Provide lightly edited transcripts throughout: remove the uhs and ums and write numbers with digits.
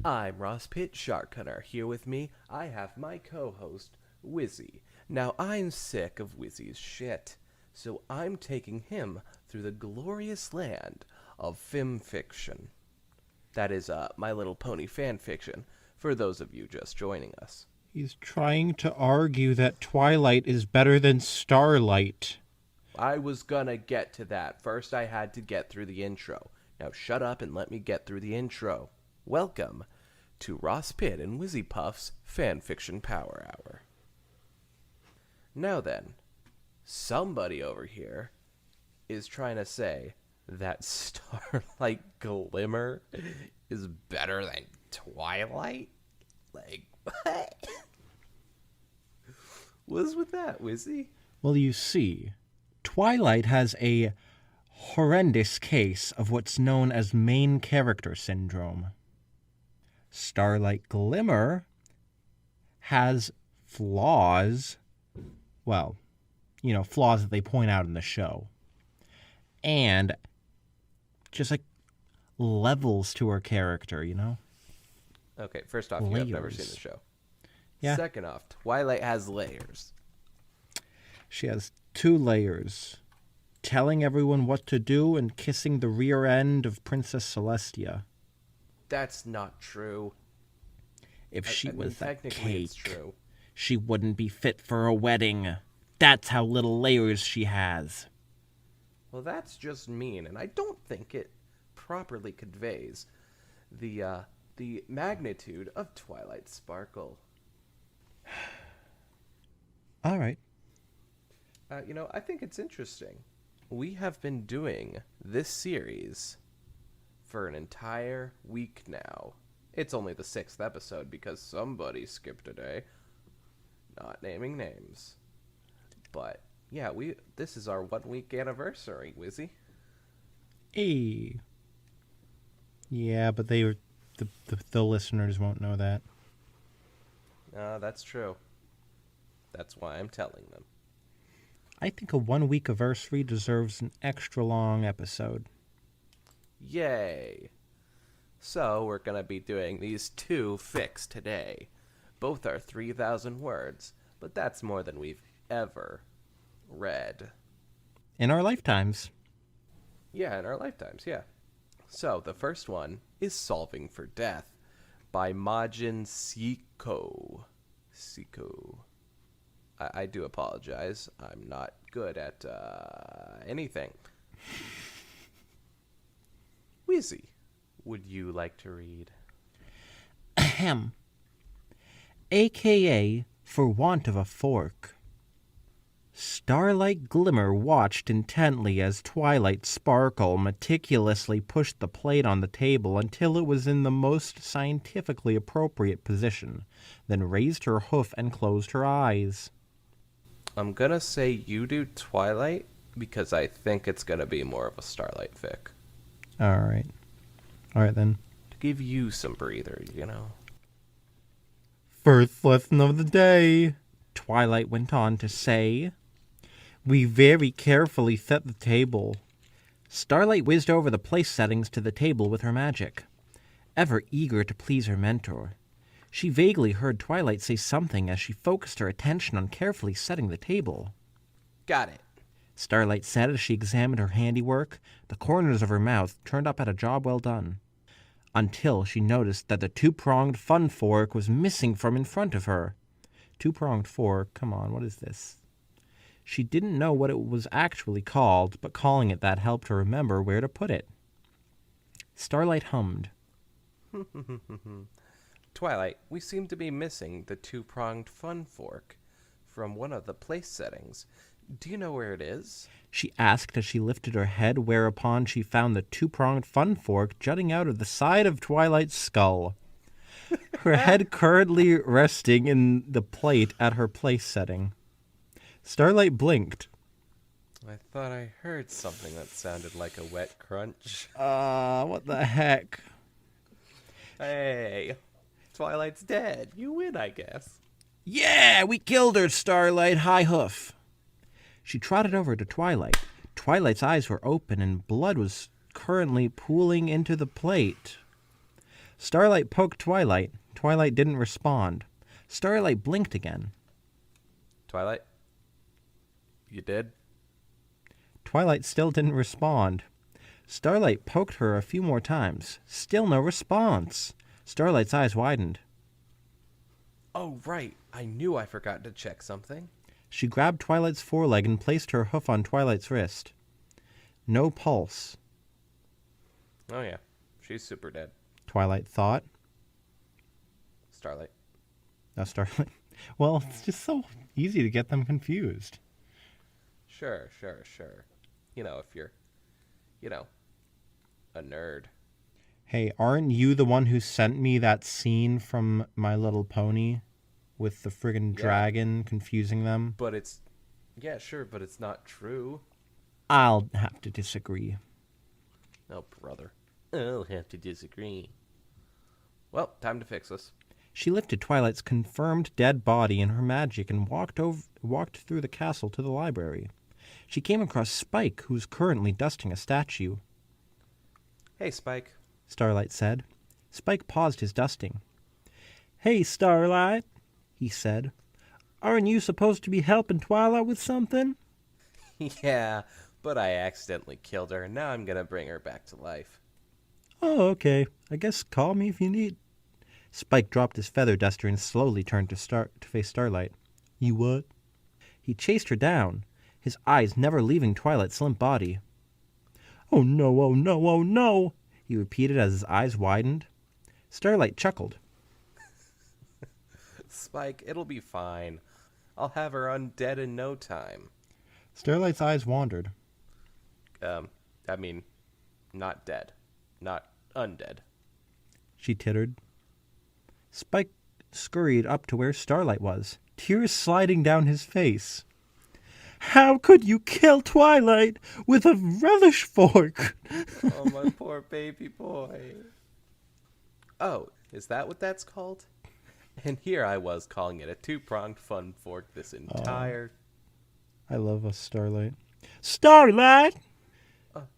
I'm Ross Pitt, Shark Hunter. Here with me, I have my co-host, Wizzy. Now, I'm sick of Wizzy's shit, so I'm taking him through the glorious land of Fanfiction. That is, My Little Pony fanfiction, for those of you just joining us. He's trying to argue that Twilight is better than Starlight. I was gonna get to that. First, I had to get through the intro. Now shut up and let me get through the intro. Welcome to Ross Pitt and Wizzy Puff's Fanfiction Power Hour. Now then, somebody over here is trying to say that Starlight Glimmer is better than Twilight? Like, what? What's with that, Wizzy? Well, you see, Twilight has a horrendous case of what's known as main character syndrome. Starlight Glimmer has flaws. Well, flaws that they point out in the show. And just like levels to her character, Okay, first off, you have never seen the show. Yeah. Second off, Twilight has layers. She has 2 layers. Telling everyone what to do and kissing the rear end of Princess Celestia. That's not true. If she was a technically it's cake, true. she wouldn't be fit for a wedding. That's how little layers she has. Well, that's just mean, and I don't think it properly conveys the magnitude of Twilight's sparkle. All right. I think it's interesting. We have been doing this series for an entire week now. It's only the 6th episode because somebody skipped a day. Not naming names. But, yeah, this is our 1-week anniversary, Wizzy. Hey. Yeah, but the listeners won't know that. That's true. That's why I'm telling them. I think a 1-week anniversary deserves an extra long episode. Yay! So, we're going to be doing these 2 fics today. Both are 3,000 words, but that's more than we've ever read. In our lifetimes. Yeah, in our lifetimes, yeah. So, the first one is Solving for Death by Majin Siko. I do apologize. I'm not good at anything. Wizzy, would you like to read? Ahem. AKA For Want of a Fork. Starlight Glimmer watched intently as Twilight Sparkle meticulously pushed the plate on the table until it was in the most scientifically appropriate position, then raised her hoof and closed her eyes. I'm gonna say you do Twilight because I think it's gonna be more of a Starlight fic. All right then. To give you some breather, First lesson of the day, Twilight went on to say. We very carefully set the table. Starlight whizzed over the place settings to the table with her magic, ever eager to please her mentor. She vaguely heard Twilight say something as she focused her attention on carefully setting the table. Got it. Starlight said as she examined her handiwork, the corners of her mouth turned up at a job well done. Until she noticed that the 2-pronged fun fork was missing from in front of her. 2-pronged fork? Come on, what is this? She didn't know what it was actually called, but calling it that helped her remember where to put it. Starlight hummed. Twilight, we seem to be missing the 2-pronged fun fork from one of the place settings. Do you know where it is? She asked as she lifted her head, whereupon she found the 2-pronged fun fork jutting out of the side of Twilight's skull. Her head currently resting in the plate at her place setting. Starlight blinked. I thought I heard something that sounded like a wet crunch. What the heck? Hey, Twilight's dead. You win, I guess. Yeah, we killed her, Starlight High Hoof. She trotted over to Twilight. Twilight's eyes were open and blood was currently pooling into the plate. Starlight poked Twilight. Twilight didn't respond. Starlight blinked again. Twilight? You did? Twilight still didn't respond. Starlight poked her a few more times. Still no response. Starlight's eyes widened. Oh, right. I knew I forgot to check something. She grabbed Twilight's foreleg and placed her hoof on Twilight's wrist. No pulse, Oh, yeah. She's super dead. Twilight thought. Starlight. Starlight. Well, it's just so easy to get them confused. Sure. You know, if you're, a nerd. Hey, aren't you the one who sent me that scene from My Little Pony with the friggin' dragon confusing them? But it's... Yeah, sure, but it's not true. I'll have to disagree. Oh, brother. I'll have to disagree. Well, time to fix this. She lifted Twilight's confirmed dead body in her magic and walked through the castle to the library. She came across Spike, who was currently dusting a statue. Hey, Spike. Starlight said. Spike paused his dusting. Hey, Starlight, he said. Aren't you supposed to be helping Twilight with something? Yeah, but I accidentally killed her, and now I'm gonna bring her back to life. Oh, okay. I guess call me if you need. Spike dropped his feather duster and slowly turned to face Starlight. You what? He chased her down, his eyes never leaving Twilight's limp body. Oh no, oh no, oh no, he repeated as his eyes widened. Starlight chuckled. Spike, it'll be fine. I'll have her undead in no time. Starlight's eyes wandered. Not dead. Not undead. She tittered. Spike scurried up to where Starlight was, tears sliding down his face. How could you kill Twilight with a relish fork? Oh, my poor baby boy. Oh, is that what that's called? And here I was calling it a two-pronged fun fork this entire... I love a Starlight. Starlight!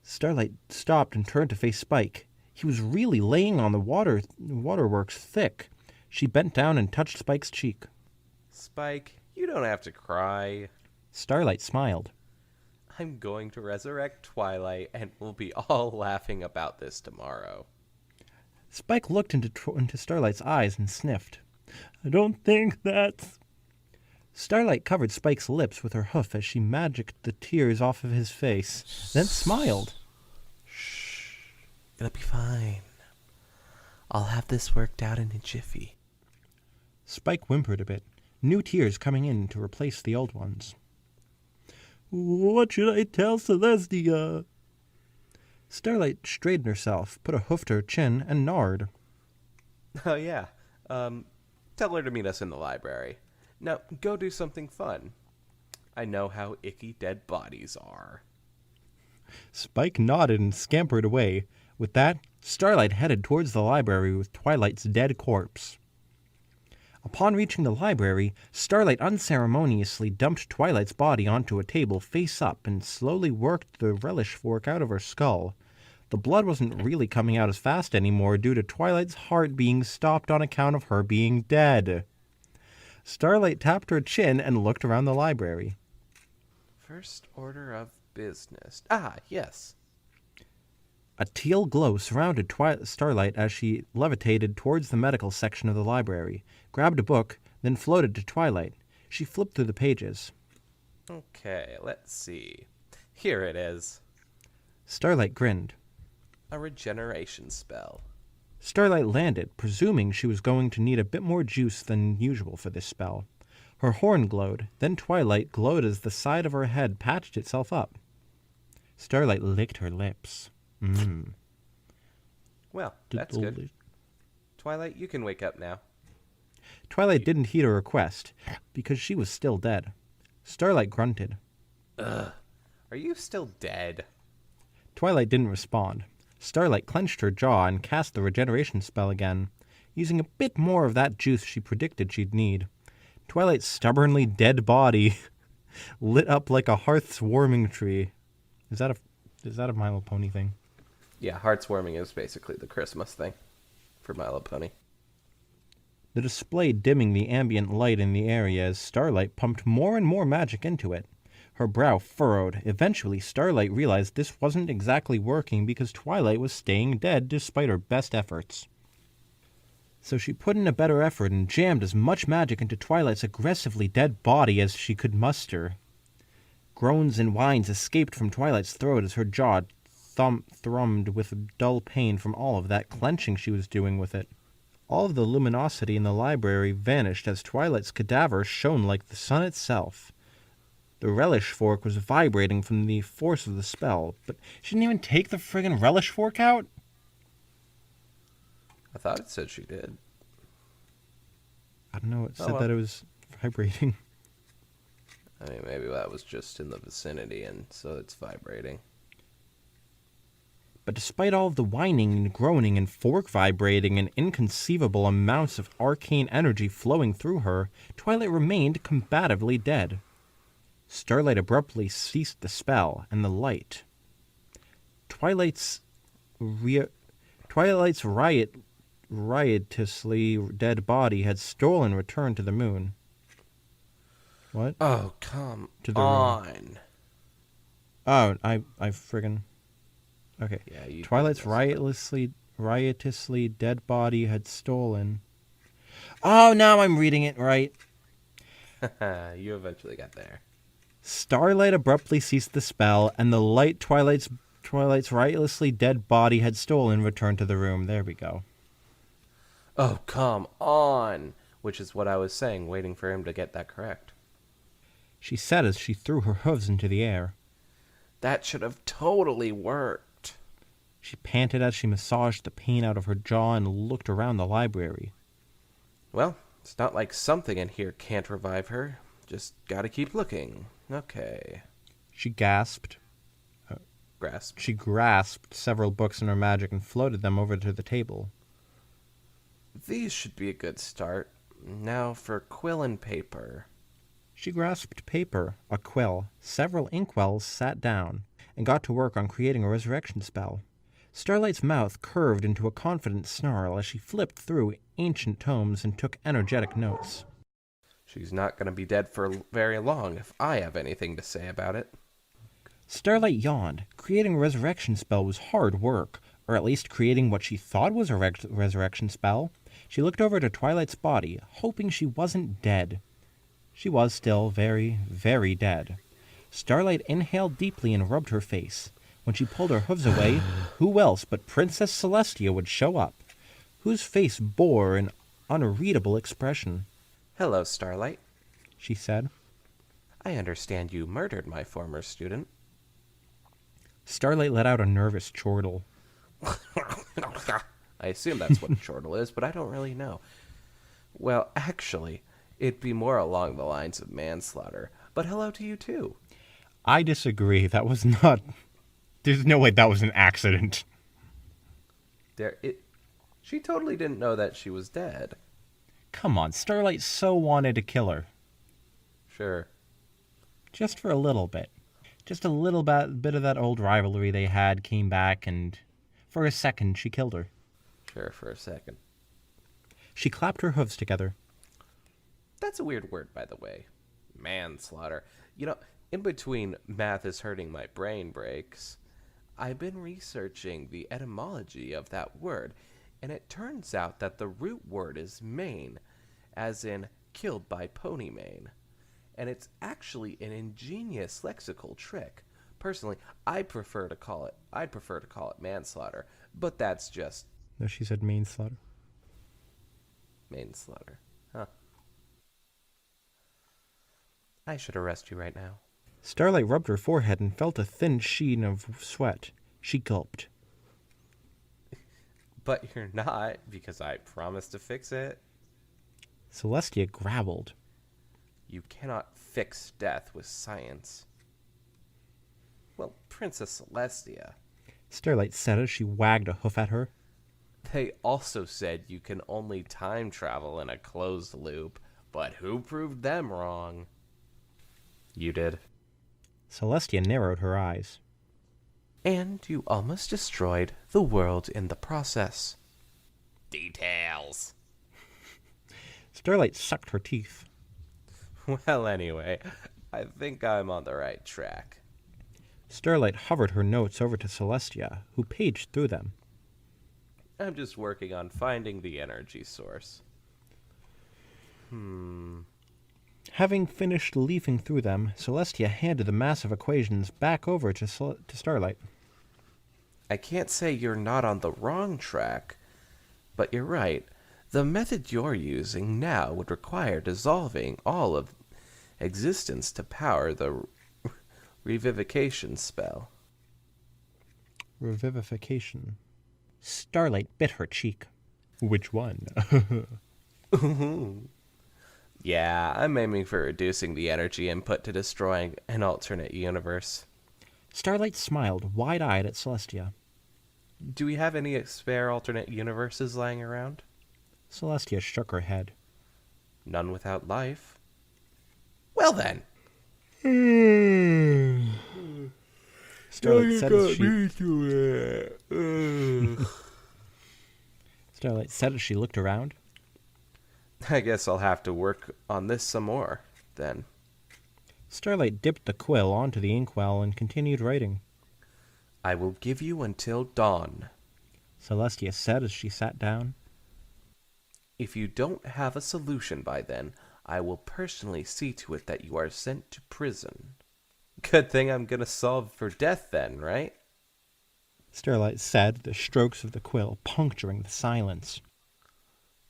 Starlight stopped and turned to face Spike. He was really laying on the waterworks thick. She bent down and touched Spike's cheek. Spike, you don't have to cry. Starlight smiled. I'm going to resurrect Twilight, and we'll be all laughing about this tomorrow. Spike looked into Starlight's eyes and sniffed. I don't think that's... Starlight covered Spike's lips with her hoof as she magicked the tears off of his face, then smiled. Shh. It'll be fine. I'll have this worked out in a jiffy. Spike whimpered a bit, new tears coming in to replace the old ones. What should I tell Celestia? Starlight straightened herself, put a hoof to her chin, and nodded. Oh, yeah. Tell her to meet us in the library. Now, go do something fun. I know how icky dead bodies are. Spike nodded and scampered away. With that, Starlight headed towards the library with Twilight's dead corpse. Upon reaching the library, Starlight unceremoniously dumped Twilight's body onto a table face up and slowly worked the relish fork out of her skull. The blood wasn't really coming out as fast anymore due to Twilight's heart being stopped on account of her being dead. Starlight tapped her chin and looked around the library. First order of business. Ah, yes. A teal glow surrounded Starlight as she levitated towards the medical section of the library, grabbed a book, then floated to Twilight. She flipped through the pages. Okay, let's see. Here it is. Starlight grinned. A regeneration spell. Starlight landed, presuming she was going to need a bit more juice than usual for this spell. Her horn glowed, then Twilight glowed as the side of her head patched itself up. Starlight licked her lips. Well, that's good. Twilight, you can wake up now. Twilight didn't heed her request, because she was still dead. Starlight grunted. Ugh. Are you still dead? Twilight didn't respond. Starlight clenched her jaw and cast the regeneration spell again, using a bit more of that juice she predicted she'd need. Twilight's stubbornly dead body lit up like a hearth's warming tree. Is that a My Little Pony thing? Yeah, hearts warming is basically the Christmas thing for My Little Pony. The display dimming the ambient light in the area as Starlight pumped more and more magic into it. Her brow furrowed. Eventually, Starlight realized this wasn't exactly working because Twilight was staying dead despite her best efforts. So she put in a better effort and jammed as much magic into Twilight's aggressively dead body as she could muster. Groans and whines escaped from Twilight's throat as her jaw thrummed with dull pain from all of that clenching she was doing with it. All of the luminosity in the library vanished as Twilight's cadaver shone like the sun itself. The relish fork was vibrating from the force of the spell, but she didn't even take the friggin' relish fork out? I thought it said she did. I don't know, it said well. that it was vibrating. I mean, maybe that was just in the vicinity, and so it's vibrating. But despite all of the whining and groaning and fork vibrating and inconceivable amounts of arcane energy flowing through her, Twilight remained combatively dead. Starlight abruptly ceased the spell, and the light. Twilight's riotously dead body had stolen returned to the moon. What? Oh, come To the on. Oh, I friggin'... Okay. Yeah, Twilight's riotously dead body had stolen... Oh, now I'm reading it right. You eventually got there. Starlight abruptly ceased the spell, and the light Twilight's riotously dead body had stolen returned to the room. There we go. Oh, come on. Which is what I was saying, waiting for him to get that correct. She said as she threw her hooves into the air. That should have totally worked. She panted as she massaged the pain out of her jaw and looked around the library. Well, it's not like something in here can't revive her. Just gotta keep looking. Okay. She gasped. Grasp. She grasped several books in her magic and floated them over to the table. These should be a good start. Now for quill and paper. She grasped paper, a quill, several inkwells, sat down, and got to work on creating a resurrection spell. Starlight's mouth curved into a confident snarl as she flipped through ancient tomes and took energetic notes. She's not going to be dead for very long if I have anything to say about it. Starlight yawned. Creating a resurrection spell was hard work, or at least creating what she thought was a resurrection spell. She looked over to Twilight's body, hoping she wasn't dead. She was still very, very dead. Starlight inhaled deeply and rubbed her face. When she pulled her hooves away, who else but Princess Celestia would show up, whose face bore an unreadable expression. Hello, Starlight, she said. I understand you murdered my former student. Starlight let out a nervous chortle. I assume that's what a chortle is, but I don't really know. Well, actually, it'd be more along the lines of manslaughter. But hello to you, too. I disagree. That was not... There's no way that was an accident. She totally didn't know that she was dead. Come on, Starlight so wanted to kill her. Sure. Just for a little bit. Just a little bit of that old rivalry they had came back, and for a second she killed her. Sure, for a second. She clapped her hooves together. That's a weird word, by the way. Manslaughter. You know, in between math is hurting my brain breaks, I've been researching the etymology of that word, and it turns out that the root word is mane, as in killed by pony mane. And it's actually an ingenious lexical trick. Personally, I'd prefer to call it manslaughter, but that's just... No, she said manslaughter. Manslaughter. Huh. I should arrest you right now. Starlight rubbed her forehead and felt a thin sheen of sweat. She gulped. But you're not, because I promised to fix it. Celestia growled. You cannot fix death with science. Well, Princess Celestia. Starlight said as she wagged a hoof at her. They also said you can only time travel in a closed loop, but who proved them wrong? You did. Celestia narrowed her eyes. And you almost destroyed the world in the process. Details. Starlight sucked her teeth. Well, anyway, I think I'm on the right track. Starlight hovered her notes over to Celestia, who paged through them. I'm just working on finding the energy source. Having finished leafing through them, Celestia handed the massive equations back over to Starlight. I can't say you're not on the wrong track, but you're right. The method you're using now would require dissolving all of existence to power the revivification spell. Revivification. Starlight bit her cheek. Which one? Yeah, I'm aiming for reducing the energy input to destroying an alternate universe. Starlight smiled, wide-eyed at Celestia. Do we have any spare alternate universes lying around? Celestia shook her head. None without life. Well then. Starlight said as she looked around. I guess I'll have to work on this some more, then. Starlight dipped the quill onto the inkwell and continued writing. I will give you until dawn. Celestia said as she sat down. If you don't have a solution by then, I will personally see to it that you are sent to prison. Good thing I'm gonna solve for death then, right? Starlight said, the strokes of the quill puncturing the silence.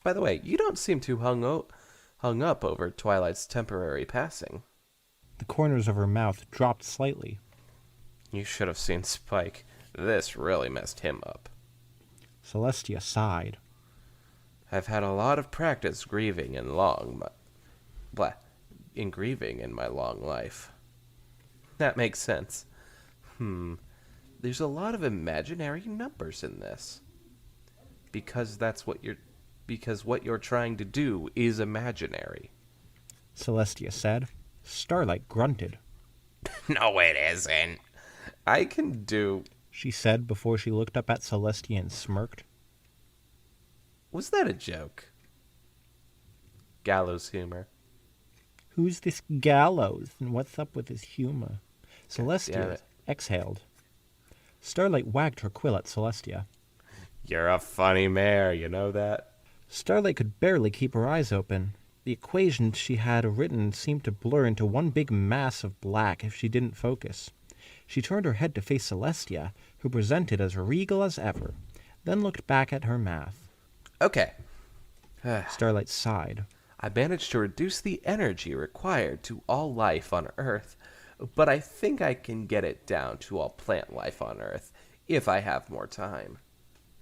By the way, you don't seem too hung up over Twilight's temporary passing. The corners of her mouth dropped slightly. You should have seen Spike. This really messed him up. Celestia sighed. I've had a lot of practice grieving in grieving in my long life. That makes sense. There's a lot of imaginary numbers in this. Because what you're trying to do is imaginary. Celestia said. Starlight grunted. No, it isn't. I can do... She said before she looked up at Celestia and smirked. Was that a joke? Gallows humor. Who's this Gallows, and what's up with his humor? Celestia exhaled. Starlight wagged her quill at Celestia. You're a funny mare, you know that? Starlight could barely keep her eyes open. The equations she had written seemed to blur into one big mass of black if she didn't focus. She turned her head to face Celestia, who presented as regal as ever, then looked back at her math. Okay. Starlight sighed. I managed to reduce the energy required to all life on Earth, but I think I can get it down to all plant life on Earth, if I have more time.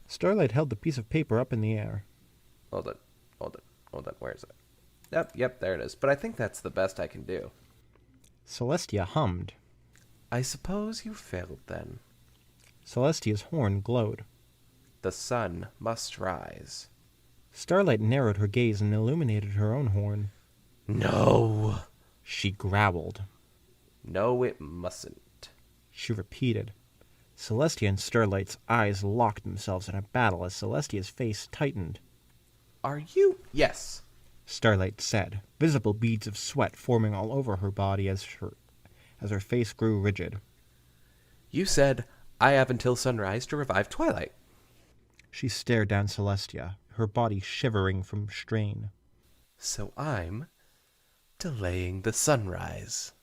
Starlight held the piece of paper up in the air. Hold on, where is it? Yep, there it is, but I think that's the best I can do. Celestia hummed. I suppose you failed then. Celestia's horn glowed. The sun must rise. Starlight narrowed her gaze and illuminated her own horn. No! She growled. No, it mustn't. She repeated. Celestia and Starlight's eyes locked themselves in a battle as Celestia's face tightened. Are you? Yes. Starlight said, visible beads of sweat forming all over her body as her face grew rigid. You said, I have until sunrise to revive Twilight. She stared down Celestia, her body shivering from strain. So I'm delaying the sunrise.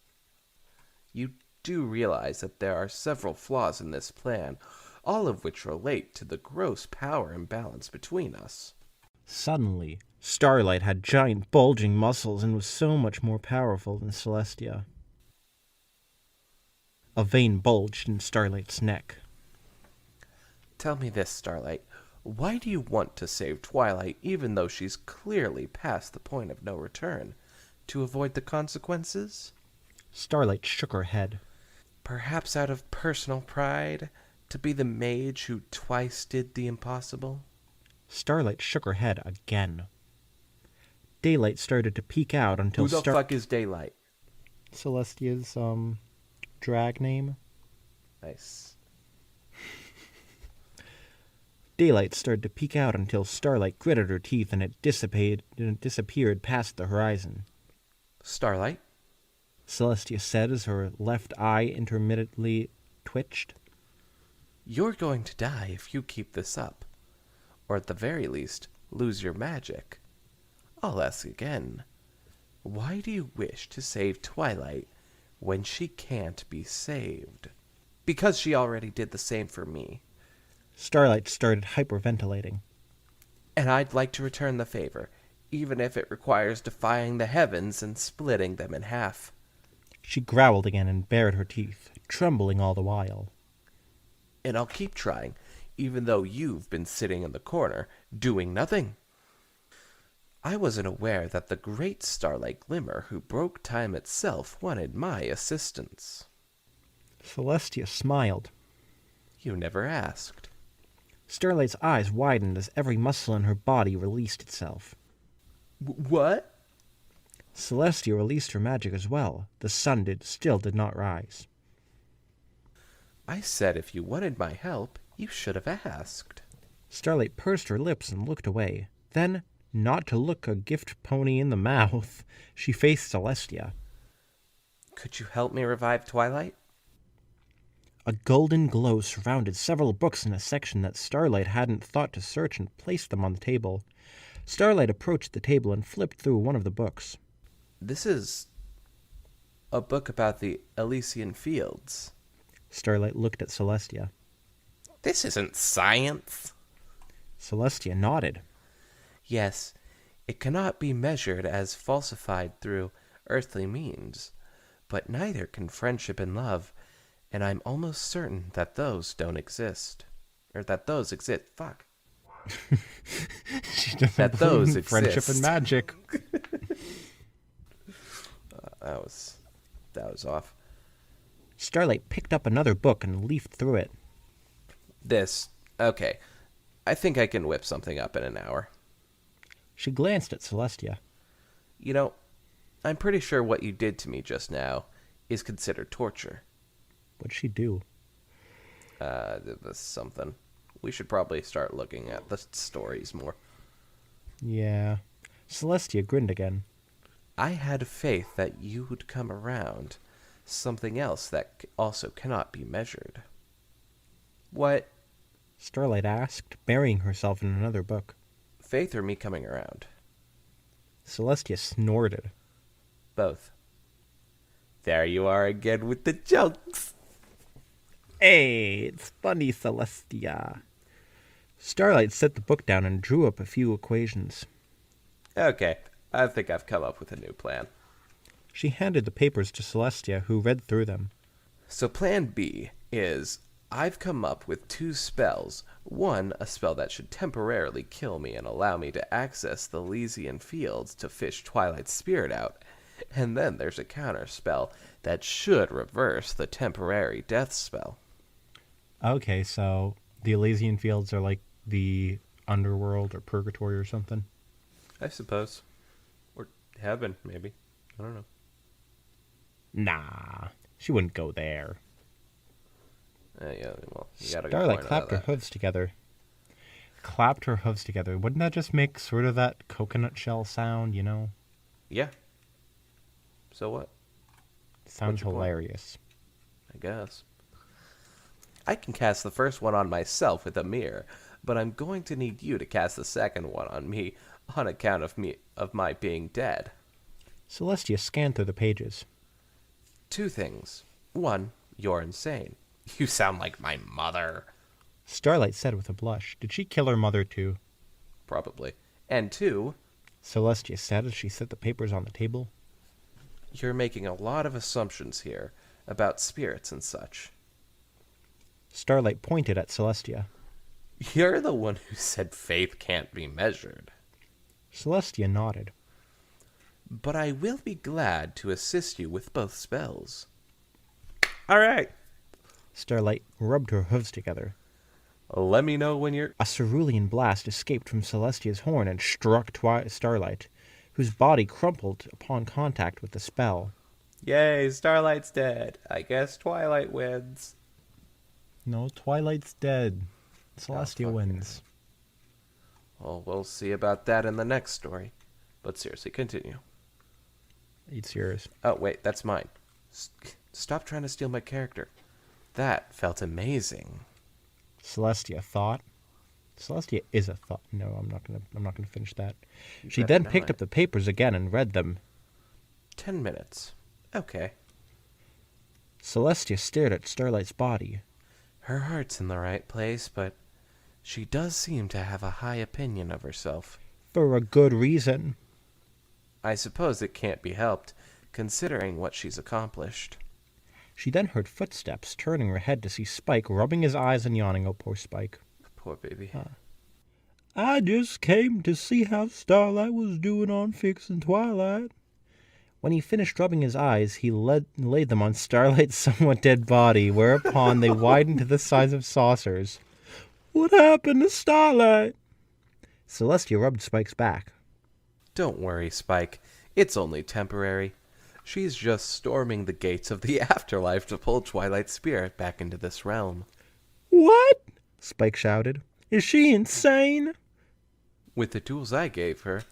You do realize that there are several flaws in this plan, all of which relate to the gross power imbalance between us. Suddenly, Starlight had giant bulging muscles and was so much more powerful than Celestia. A vein bulged in Starlight's neck. Tell me this, Starlight. Why do you want to save Twilight even though she's clearly past the point of no return? To avoid the consequences? Starlight shook her head. Perhaps out of personal pride? To be the mage who twice did the impossible? Starlight shook her head again. Daylight started to peek out until Who the fuck is Daylight? Celestia's, drag name. Nice. Daylight started to peek out until Starlight gritted her teeth and it disappeared past the horizon. Starlight? Celestia said as her left eye intermittently twitched. You're going to die if you keep this up. Or at the very least, lose your magic. I'll ask again. Why do you wish to save Twilight when she can't be saved? Because she already did the same for me. Starlight started hyperventilating. And I'd like to return the favor, even if it requires defying the heavens and splitting them in half. She growled again and bared her teeth, trembling all the while. And I'll keep trying, even though you've been sitting in the corner, doing nothing. I wasn't aware that the great Starlight Glimmer who broke time itself wanted my assistance. Celestia smiled. You never asked. Starlight's eyes widened as every muscle in her body released itself. What? Celestia released her magic as well. The sun still did not rise. I said if you wanted my help, you should have asked. Starlight pursed her lips and looked away. Then, not to look a gift pony in the mouth, she faced Celestia. Could you help me revive Twilight? A golden glow surrounded several books in a section that Starlight hadn't thought to search and placed them on the table. Starlight approached the table and flipped through one of the books. This is a book about the Elysian Fields. Starlight looked at Celestia. This isn't science. Celestia nodded. Yes, it cannot be measured as falsified through earthly means, but neither can friendship and love, and I'm almost certain that those don't exist. Or that those exist. Fuck. She doesn't That believe those in friendship exist. and magic. That was off. Starlight picked up another book and leafed through it. Okay. I think I can whip something up in an hour. She glanced at Celestia. You know, I'm pretty sure what you did to me just now is considered torture. What'd she do? This something. We should probably start looking at the stories more. Yeah. Celestia grinned again. I had faith that you would come around. Something else that also cannot be measured. What? Starlight asked, burying herself in another book. Faith or me coming around? Celestia snorted. Both. There you are again with the jokes. Hey, it's funny, Celestia. Starlight set the book down and drew up a few equations. Okay, I think I've come up with a new plan. She handed the papers to Celestia, who read through them. So plan B is, I've come up with 2 spells. One, a spell that should temporarily kill me and allow me to access the Elysian Fields to fish Twilight's spirit out. And then there's a counter spell that should reverse the temporary death spell. Okay, so the Elysian Fields are like the underworld or purgatory or something? I suppose. Or heaven, maybe. I don't know. Nah, she wouldn't go there. Yeah, well, you gotta Starlight go clapped her hooves together. Clapped her hooves together. Wouldn't that just make sort of that coconut shell sound, you know? Yeah. So what? Sounds What's your point? hilarious. I guess. I can cast the first one on myself with a mirror, but I'm going to need you to cast the second one on me on account of my being dead. Celestia scanned through the pages. 2 things. 1, you're insane. You sound like my mother. Starlight said with a blush. Did she kill her mother too? Probably. And 2, Celestia said as she set the papers on the table. you're making a lot of assumptions here about spirits and such. Starlight pointed at Celestia. You're the one who said faith can't be measured. Celestia nodded. But I will be glad to assist you with both spells. All right. Starlight rubbed her hooves together. Let me know when you're... A cerulean blast escaped from Celestia's horn and struck Starlight, whose body crumpled upon contact with the spell. Yay, Starlight's dead. I guess Twilight wins. No, Twilight's dead. Celestia fuck wins. Well, we'll see about that in the next story. But seriously, continue. It's yours. Oh, wait, that's mine. Stop trying to steal my character. That felt amazing. Celestia thought. Celestia is a thought. No, I'm not gonna finish that. She better then picked not. up the papers again and read them. 10 minutes. Okay. Celestia stared at Starlight's body. Her heart's in the right place, but she does seem to have a high opinion of herself. For a good reason. I suppose it can't be helped, considering what she's accomplished. She then heard footsteps, turning her head to see Spike rubbing his eyes and yawning. Oh, poor Spike. Poor baby. I just came to see how Starlight was doing on fixing Twilight. When he finished rubbing his eyes, he laid them on Starlight's somewhat dead body, whereupon they widened to the size of saucers. What happened to Starlight? Celestia rubbed Spike's back. Don't worry, Spike. It's only temporary. She's just storming the gates of the afterlife to pull Twilight's spirit back into this realm. What? Spike shouted. Is she insane? With the tools I gave her,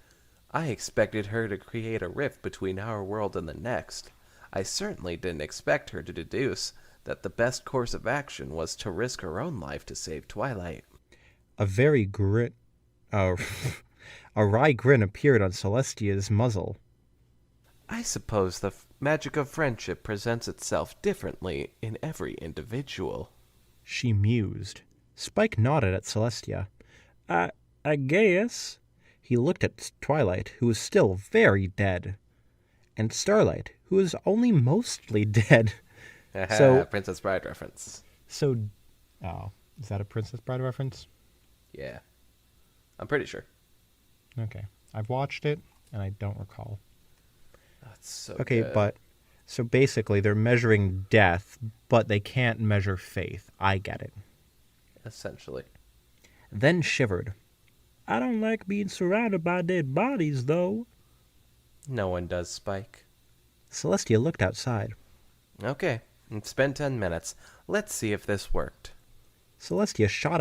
I expected her to create a rift between our world and the next. I certainly didn't expect her to deduce that the best course of action was to risk her own life to save Twilight. A wry grin appeared on Celestia's muzzle. I suppose the magic of friendship presents itself differently in every individual. She mused. Spike nodded at Celestia. I guess. He looked at Twilight, who was still very dead, and Starlight, who was only mostly dead. So, Princess Bride reference. Oh, is that a Princess Bride reference? Yeah. I'm pretty sure. Okay. I've watched it, and I don't recall. That's so Okay, good. so basically they're measuring death, but they can't measure faith. I get it. Essentially. Then shivered. I don't like being surrounded by dead bodies, though. No one does, Spike. Celestia looked outside. Okay, it's been 10 minutes. Let's see if this worked. Celestia shot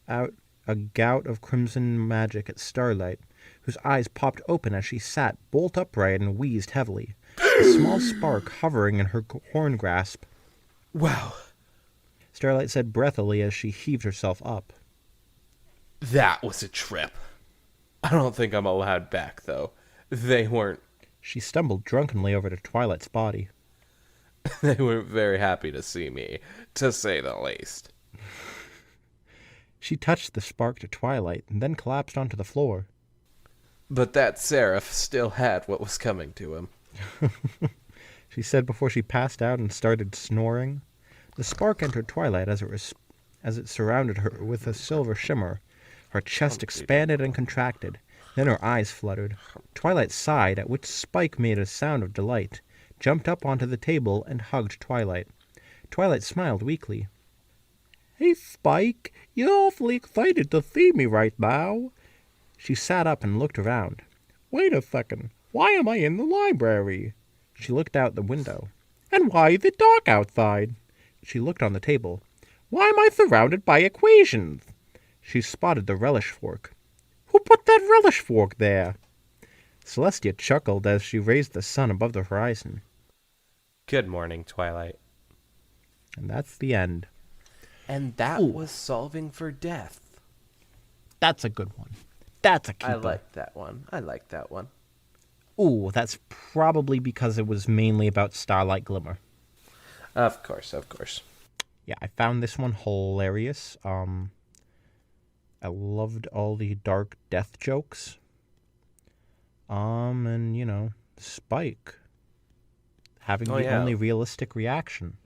out a gout of crimson magic at Starlight, whose eyes popped open as she sat bolt upright and wheezed heavily, a small spark hovering in her horn grasp. Wow. Starlight said breathily as she heaved herself up. That was a trip. I don't think I'm allowed back, though. They weren't She stumbled drunkenly over to Twilight's body. they weren't very happy to see me, to say the least. She touched the spark to Twilight and then collapsed onto the floor. But that seraph still had what was coming to him. She said before she passed out and started snoring. The spark entered Twilight as it surrounded her with a silver shimmer. Her chest expanded and contracted. Then her eyes fluttered. Twilight sighed, at which Spike made a sound of delight, jumped up onto the table, and hugged Twilight. Twilight smiled weakly. Hey, Spike, you're awfully excited to see me right now. She sat up and looked around. Wait a second. Why am I in the library? She looked out the window. And why is it dark outside? She looked on the table. Why am I surrounded by equations? She spotted the relish fork. Who put that relish fork there? Celestia chuckled as she raised the sun above the horizon. Good morning, Twilight. And that's the end. And that Ooh. was solving for death. That's a good one. That's a keeper. I like that one. Ooh, that's probably because it was mainly about Starlight Glimmer. Of course. Yeah, I found this one hilarious. I loved all the dark death jokes. And Spike having the only realistic reaction.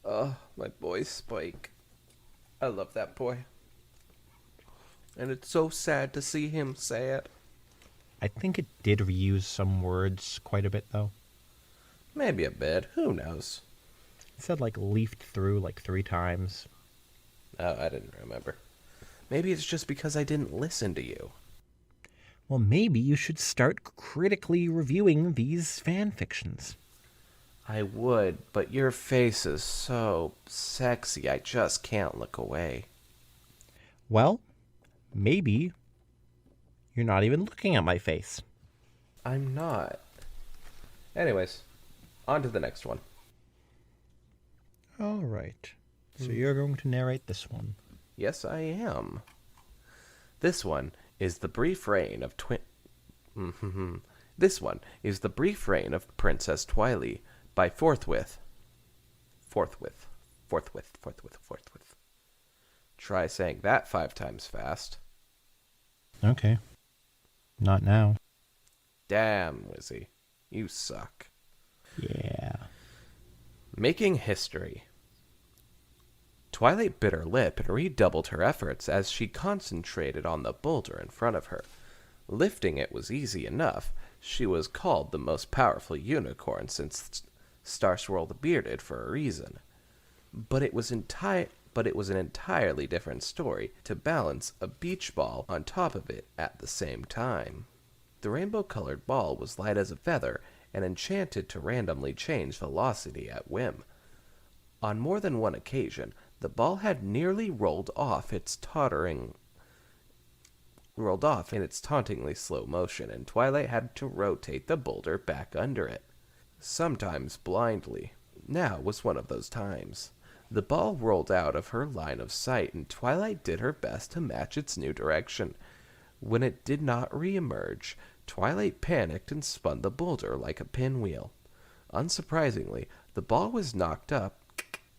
Oh, my boy Spike. I love that boy. And it's so sad to see him sad. I think it did reuse some words quite a bit, though. Maybe a bit. Who knows? It said, leafed through, 3 times. Oh, I didn't remember. Maybe it's just because I didn't listen to you. Well, maybe you should start critically reviewing these fan fictions. I would, but your face is so sexy, I just can't look away. Well, maybe you're not even looking at my face. I'm not. Anyways, on to the next one. All right. So you're going to narrate this one. Yes, I am. This one is the brief reign of This one is the brief reign of Princess Twily by Forthwith. Try saying that 5 times fast. Okay. Not now. Damn, Wizzy. You suck. Yeah. Making history. Twilight bit her lip and redoubled her efforts as she concentrated on the boulder in front of her. Lifting it was easy enough. She was called the most powerful unicorn since Starswirl the Bearded for a reason. But it was an entirely different story to balance a beach ball on top of it at the same time. The rainbow-colored ball was light as a feather and enchanted to randomly change velocity at whim. On more than one occasion, the ball had nearly rolled off in its tauntingly slow motion, and Twilight had to rotate the boulder back under it, sometimes blindly. Now was one of those times. The ball rolled out of her line of sight, and Twilight did her best to match its new direction. When it did not re-emerge, Twilight panicked and spun the boulder like a pinwheel. Unsurprisingly, the ball was knocked up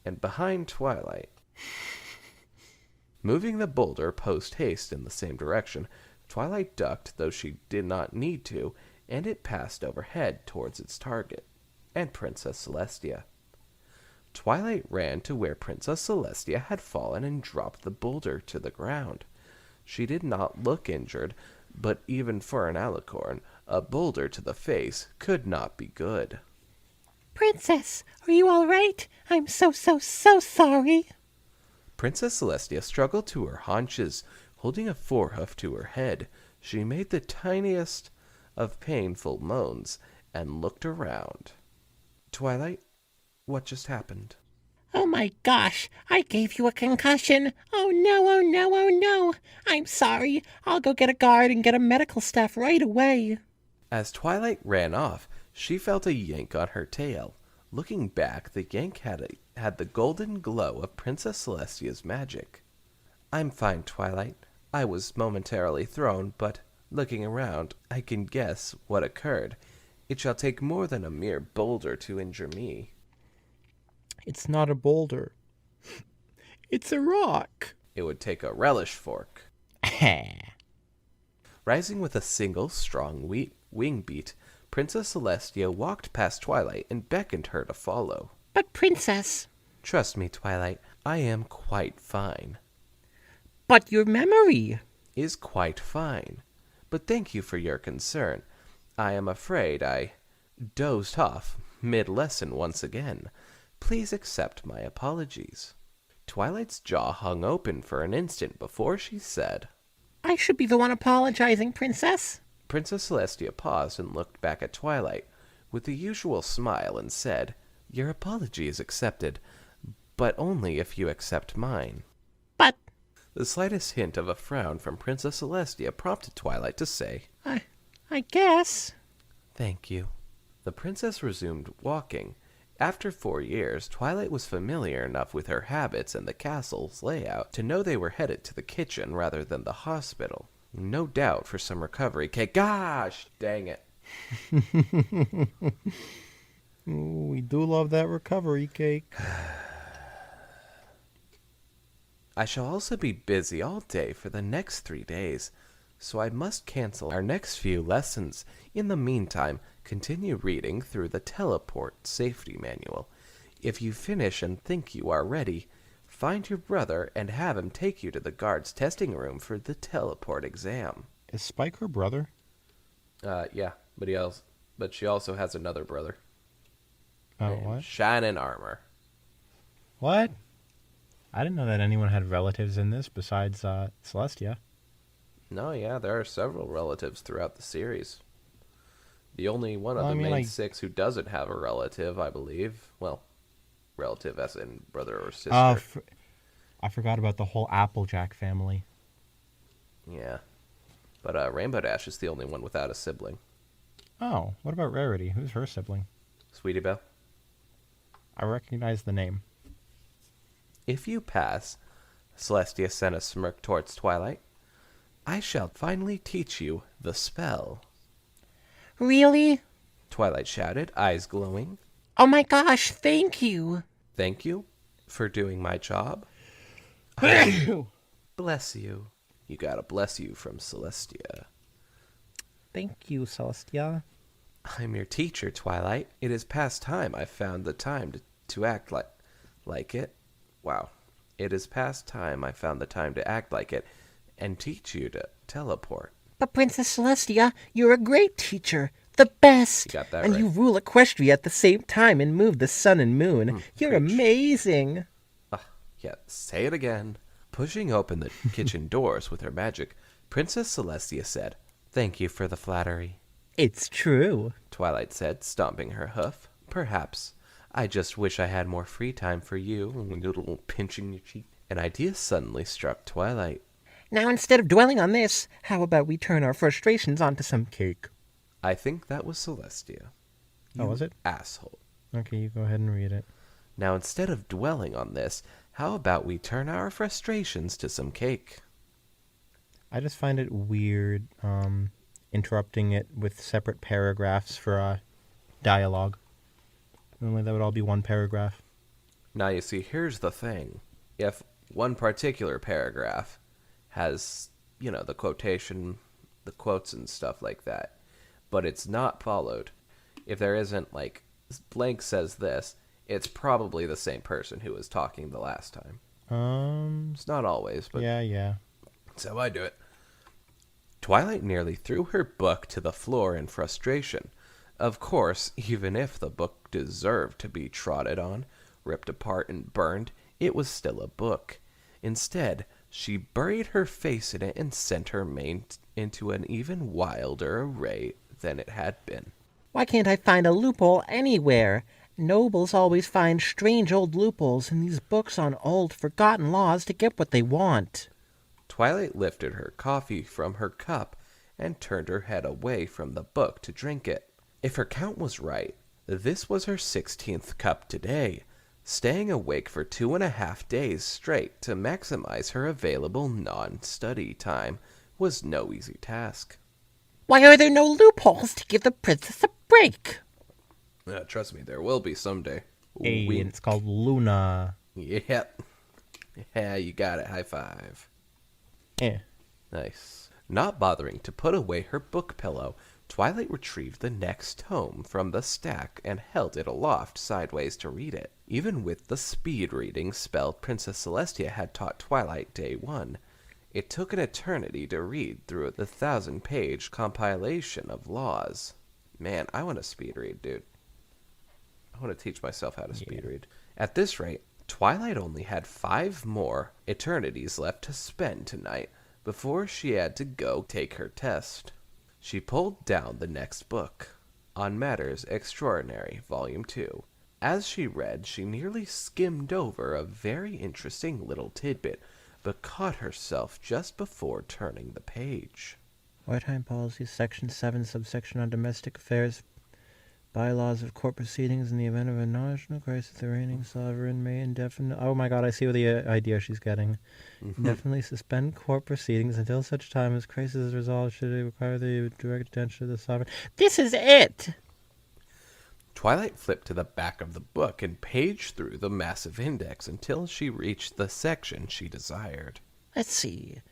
and behind Twilight. Moving the boulder post-haste in the same direction, Twilight ducked, though she did not need to, and it passed overhead towards its target, and Princess Celestia. Twilight ran to where Princess Celestia had fallen and dropped the boulder to the ground. She did not look injured, but even for an alicorn, a boulder to the face could not be good. Princess, are you all right? I'm so sorry. Princess Celestia struggled to her haunches, holding a forehoof to her head. She made the tiniest of painful moans and looked around. Twilight, what just happened? Oh my gosh, I gave you a concussion. Oh no. I'm sorry. I'll go get a guard and get a medical staff right away. As Twilight ran off, she felt a yank on her tail. Looking back, the yank had the golden glow of Princess Celestia's magic. I'm fine, Twilight. I was momentarily thrown, but looking around, I can guess what occurred. It shall take more than a mere boulder to injure me. It's not a boulder. It's a rock. It would take a relish fork. Rising with a single strong wing beat, Princess Celestia walked past Twilight and beckoned her to follow. But Princess... Trust me, Twilight, I am quite fine. But your memory... Is quite fine. But thank you for your concern. I am afraid I dozed off mid-lesson once again. Please accept my apologies. Twilight's jaw hung open for an instant before she said, I should be the one apologizing, Princess. Princess Celestia paused and looked back at Twilight with the usual smile and said, Your apology is accepted, but only if you accept mine. But... The slightest hint of a frown from Princess Celestia prompted Twilight to say, I guess. Thank you. The princess resumed walking. After 4 years, Twilight was familiar enough with her habits and the castle's layout to know they were headed to the kitchen rather than the hospital. No doubt for some recovery cake. Gosh, dang it. Ooh, we do love that recovery cake. I shall also be busy all day for the next 3 days, so I must cancel our next few lessons. In the meantime, continue reading through the teleport safety manual. If you finish and think you are ready, find your brother and have him take you to the guard's testing room for the teleport exam. Is Spike her brother? Yeah, but she also has another brother. Oh, what? Shining armor. What? I didn't know that anyone had relatives in this besides Celestia. No, yeah, there are several relatives throughout the series. The only one of the main 6 who doesn't have a relative, I believe. Well, relative as in brother or sister. I forgot about the whole Applejack family. Yeah. But Rainbow Dash is the only one without a sibling. Oh, what about Rarity? Who's her sibling? Sweetie Belle? I recognize the name. If you pass, Celestia sent a smirk towards Twilight, I shall finally teach you the spell. Really? Twilight shouted, eyes glowing. Oh my gosh, thank you. Thank you for doing my job. Bless you. You got a bless you from Celestia. Thank you, Celestia. I'm your teacher, Twilight. It is past time I found the time to act like it. Wow. It is past time I found the time to act like it and teach you to teleport. But Princess Celestia, you're a great teacher. The best. You got that and right. you rule Equestria at the same time and move the sun and moon. You're preach. amazing. Yeah, say it again. Pushing open the kitchen doors with her magic, Princess Celestia said, Thank you for the flattery. It's true. Twilight said, stomping her hoof. Perhaps. I just wish I had more free time for you. Little pinching your cheek. An idea suddenly struck Twilight. Now instead of dwelling on this, how about we turn our frustrations onto some cake? I think that was Celestia. Oh, was it? Asshole. Okay, you go ahead and read it. Now instead of dwelling on this, how about we turn our frustrations to some cake? I just find it weird interrupting it with separate paragraphs for dialogue. Normally that would all be one paragraph. Now you see, here's the thing. If one particular paragraph has, the quotation, the quotes and stuff like that, but it's not followed, if there isn't, blank says this, it's probably the same person who was talking the last time. It's not always, but Yeah. that's how I do it. Twilight nearly threw her book to the floor in frustration. Of course, even if the book deserved to be trodden on, ripped apart and burned, it was still a book. Instead, she buried her face in it and sent her mane into an even wilder array than it had been. Why can't I find a loophole anywhere? Nobles always find strange old loopholes in these books on old, forgotten laws to get what they want. Twilight lifted her coffee from her cup and turned her head away from the book to drink it. If her count was right, this was her 16th cup today. Staying awake for 2.5 days straight to maximize her available non-study time was no easy task. Why are there no loopholes to give the princess a break? Trust me, there will be someday. Hey, and it's called Luna. Yep. Yeah, you got it. High five. Nice. Not bothering to put away her book pillow, Twilight retrieved the next tome from the stack and held it aloft sideways to read it. Even with the speed reading spell Princess Celestia had taught Twilight day one, it took an eternity to read through the 1,000-page compilation of laws. Man, I want to speed read, dude. I want to teach myself how to speed read. At this rate, Twilight only had 5 more eternities left to spend tonight before she had to go take her test. She pulled down the next book, On Matters Extraordinary, Volume 2. As she read, she nearly skimmed over a very interesting little tidbit, but caught herself just before turning the page. Wartime Policy, Section 7, Subsection on Domestic Affairs, Bylaws of Court Proceedings in the event of a national crisis, the reigning sovereign may indefinitely... Oh my god, I see what the idea she's getting. Indefinitely suspend court proceedings until such time as crisis is resolved should it require the direct attention of the sovereign. This is it! Twilight flipped to the back of the book and paged through the massive index until she reached the section she desired. Let's see.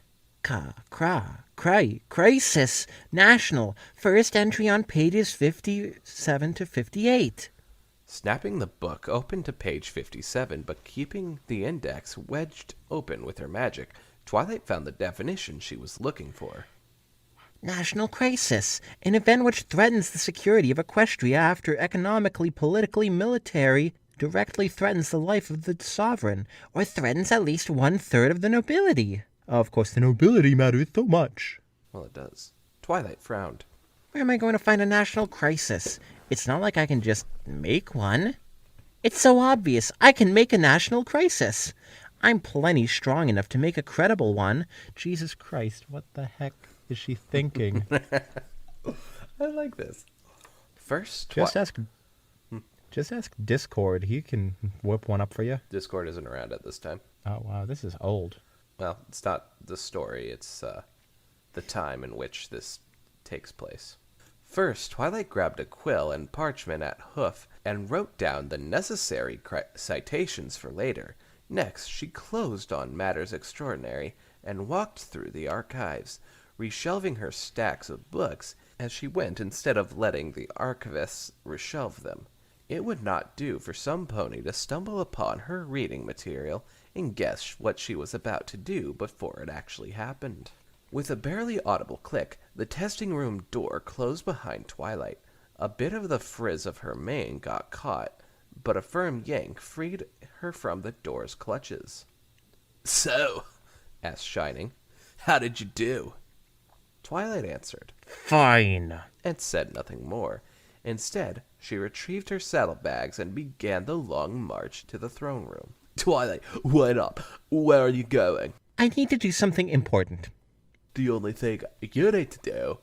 Crisis. National. First entry on pages 57 to 58. Snapping the book open to page 57, but keeping the index wedged open with her magic, Twilight found the definition she was looking for. National crisis. An event which threatens the security of Equestria after economically, politically, military directly threatens the life of the sovereign, or threatens at least 1/3 of the nobility. Of course, the nobility matters so much. Well, it does. Twilight frowned. Where am I going to find a national crisis? It's not like I can just make one. It's so obvious. I can make a national crisis. I'm plenty strong enough to make a credible one. Jesus Christ, what the heck is she thinking? I like this. First, Just ask Discord. He can whip one up for you. Discord isn't around at this time. Oh, wow, this is old. Well, it's not the story, it's the time in which this takes place. First, Twilight grabbed a quill and parchment at Hoof and wrote down the necessary citations for later. Next, she closed on matters extraordinary and walked through the archives, reshelving her stacks of books as she went instead of letting the archivists reshelve them. It would not do for some pony to stumble upon her reading material and guess what she was about to do before it actually happened. With a barely audible click, the testing room door closed behind Twilight. A bit of the frizz of her mane got caught, but a firm yank freed her from the door's clutches. "So," asked Shining, "how did you do?" Twilight answered, Fine. and said nothing more. Instead, she retrieved her saddlebags and began the long march to the throne room. "Twilight, wait up. Where are you going?" I need to do something important. "The only thing you need to do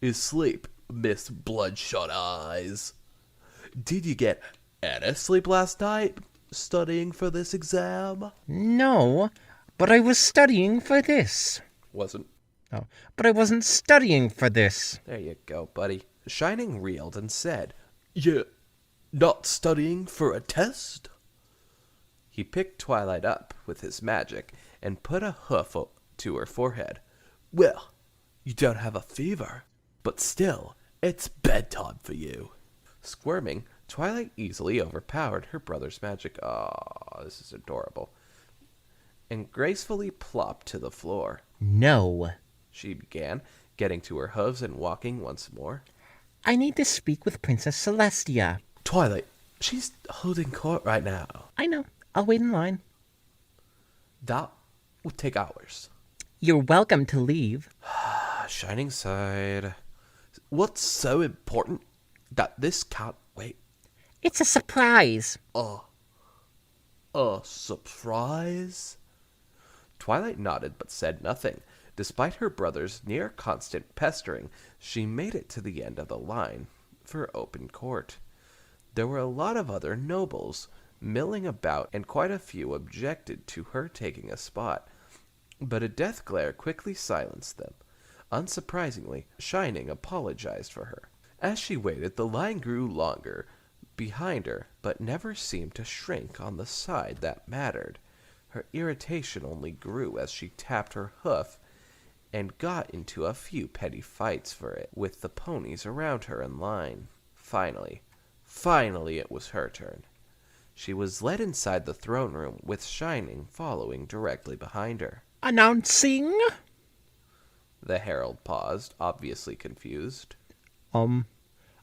is sleep, Miss Bloodshot Eyes. Did you get any sleep last night studying for this exam?" No, but I was studying for this. Wasn't. Oh, but I wasn't studying for this. There you go, buddy. Shining reeled and said, "You're not studying for a test?" He picked Twilight up with his magic and put a hoof to her forehead. "Well, you don't have a fever, but still, it's bedtime for you." Squirming, Twilight easily overpowered her brother's magic. Aw, this is adorable. And gracefully plopped to the floor. No. She began, getting to her hooves and walking once more. I need to speak with Princess Celestia. "Twilight, she's holding court right now. I know. I'll wait in line. That will take hours." You're welcome to leave. Shining sighed. "What's so important that this can't wait?" It's a surprise. A surprise?" Twilight nodded but said nothing. Despite her brother's near constant pestering, she made it to the end of the line for open court. There were a lot of other nobles milling about, and quite a few objected to her taking a spot. But a death glare quickly silenced them. Unsurprisingly, Shining apologized for her. As she waited, the line grew longer behind her, but never seemed to shrink on the side that mattered. Her irritation only grew as she tapped her hoof and got into a few petty fights for it with the ponies around her in line. Finally it was her turn. She was led inside the throne room, with Shining following directly behind her. Announcing? The herald paused, obviously confused.